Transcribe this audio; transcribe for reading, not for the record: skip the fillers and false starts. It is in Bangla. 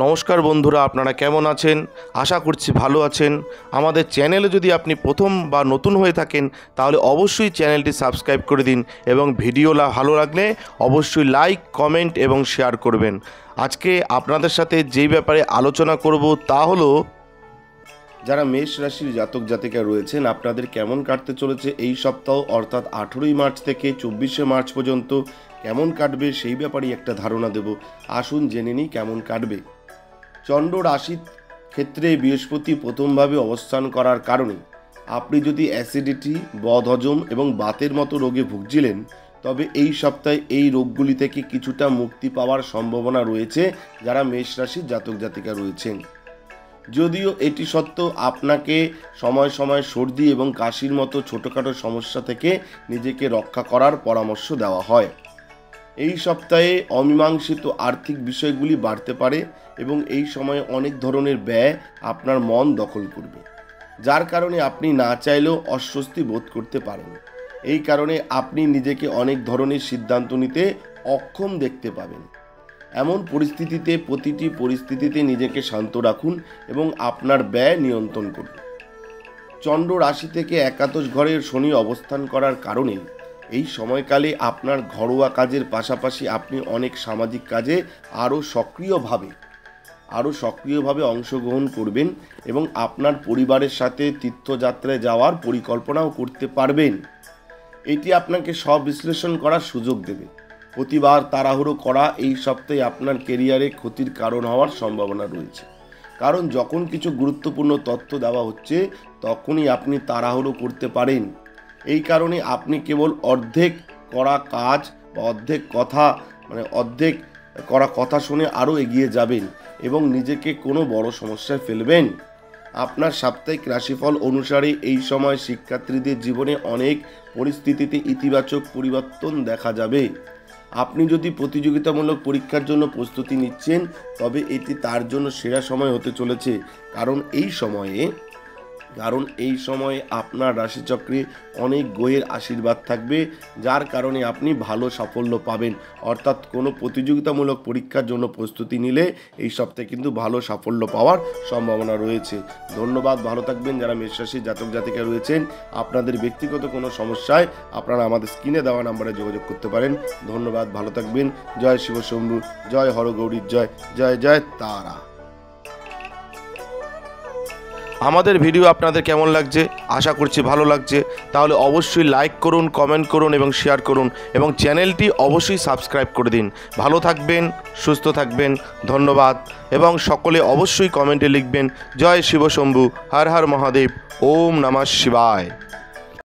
নমস্কার বন্ধুরা, আপনারা কেমন আছেন? আশা করছি ভালো আছেন। আমাদের চ্যানেলে যদি আপনি প্রথম বা নতুন হয়ে থাকেন তাহলে অবশ্যই চ্যানেলটি সাবস্ক্রাইব করে দিন এবং ভিডিও ভালো লাগলে অবশ্যই লাইক, কমেন্ট এবং শেয়ার করবেন। আজকে আপনাদের সাথে যেই ব্যাপারে আলোচনা করব তা হলো যারা মেষ রাশির জাতক জাতিকা রয়েছেন আপনাদের কেমন কাটতে চলেছে এই সপ্তাহ, অর্থাৎ 18ই মার্চ থেকে 24শে মার্চ পর্যন্ত কেমন কাটবে সেই ব্যাপারেই একটা ধারণা দেব। আসুন জেনে নিই কেমন কাটবে। চন্দ্র রাশির ক্ষেত্রে বৃহস্পতি প্রথমভাবে অবস্থান করার কারণে আপনি যদি অ্যাসিডিটি, বদহজম এবং বাতের মতো রোগে ভুগছিলেন তবে এই সপ্তাহে এই রোগগুলি থেকে কিছুটা মুক্তি পাওয়ার সম্ভাবনা রয়েছে যারা মেষ রাশির জাতক জাতিকা রয়েছেন। যদিও এটি সত্ত্বেও আপনাকে সময় সময় সর্দি এবং কাশির মতো ছোটোখাটো সমস্যা থেকে নিজেকে রক্ষা করার পরামর্শ দেওয়া হয়। এই সপ্তাহে অমীমাংসিত আর্থিক বিষয়গুলি বাড়তে পারে এবং এই সময়ে অনেক ধরনের ব্যয় আপনার মন দখল করবে, যার কারণে আপনি না চাইলেও অস্বস্তি বোধ করতে পারেন। এই কারণে আপনি নিজেকে অনেক ধরনের সিদ্ধান্ত নিতে অক্ষম দেখতে পাবেন। এমন পরিস্থিতিতে প্রতিটি পরিস্থিতিতে নিজেকে শান্ত রাখুন এবং আপনার ব্যয় নিয়ন্ত্রণ করুন। চন্দ্র রাশি থেকে একাদশ ঘরের শনি অবস্থান করার কারণে এই সময়কালে আপনার ঘরোয়া কাজের পাশাপাশি আপনি অনেক সামাজিক কাজে আরও সক্রিয়ভাবে অংশগ্রহণ করবেন এবং আপনার পরিবারের সাথে তীর্থযাত্রায় যাওয়ার পরিকল্পনাও করতে পারবেন। এটি আপনাকে স্ব-বিশ্লেষণ করার সুযোগ দেবে। প্রতিবার তাড়াহুড়ো করা এই সপ্তাহে আপনার কেরিয়ারে ক্ষতির কারণ হওয়ার সম্ভাবনা রয়েছে, কারণ যখন কিছু গুরুত্বপূর্ণ তথ্য দেওয়া হচ্ছে তখনই আপনি তাড়াহুড়ো করতে পারেন। এই কারণে আপনি কেবল অর্ধেক করা কাজ বা অর্ধেক করা কথা শুনে আরও এগিয়ে যাবেন এবং নিজেকে কোনো বড় সমস্যায় ফেলবেন। আপনার সাপ্তাহিক রাশিফল অনুসারে এই সময় শিক্ষার্থীদের জীবনে অনেক পরিস্থিতিতে ইতিবাচক পরিবর্তন দেখা যাবে। আপনি যদি প্রতিযোগিতামূলক পরীক্ষার জন্য প্রস্তুতি নিচ্ছেন তবে এটি তার জন্য সেরা সময় হতে চলেছে, কারণ এই সময়ে আপনার রাশিচক্রে অনেক গ্রহের আশীর্বাদ থাকবে, যার কারণে আপনি ভালো সাফল্য পাবেন। অর্থাৎ কোনো প্রতিযোগিতামূলক পরীক্ষার জন্য প্রস্তুতি নিলে এই সপ্তাহে কিন্তু ভালো সাফল্য পাওয়ার সম্ভাবনা রয়েছে। ধন্যবাদ, ভালো থাকবেন। যারা মেষ রাশির জাতক জাতিকা রয়েছেন আপনাদের ব্যক্তিগত কোনো সমস্যায় আপনারা আমাদের স্ক্রিনে দেওয়া নম্বরে যোগাযোগ করতে পারেন। ধন্যবাদ, ভালো থাকবেন। জয় শিব শম্ভু, জয় হরগৌরীর জয়, জয় জয় তারা। আমাদের ভিডিও আপনাদের কেমন লাগছে? আশা করছি ভালো লাগছে। তাহলে অবশ্যই লাইক করুন, কমেন্ট করুন এবং শেয়ার করুন এবং চ্যানেলটি অবশ্যই সাবস্ক্রাইব করে দিন। ভালো থাকবেন, সুস্থ থাকবেন। ধন্যবাদ এবং সকলে অবশ্যই কমেন্টে লিখবেন জয় শিব শম্ভু, হর হর মহাদেব, ওম নমঃ শিবায়।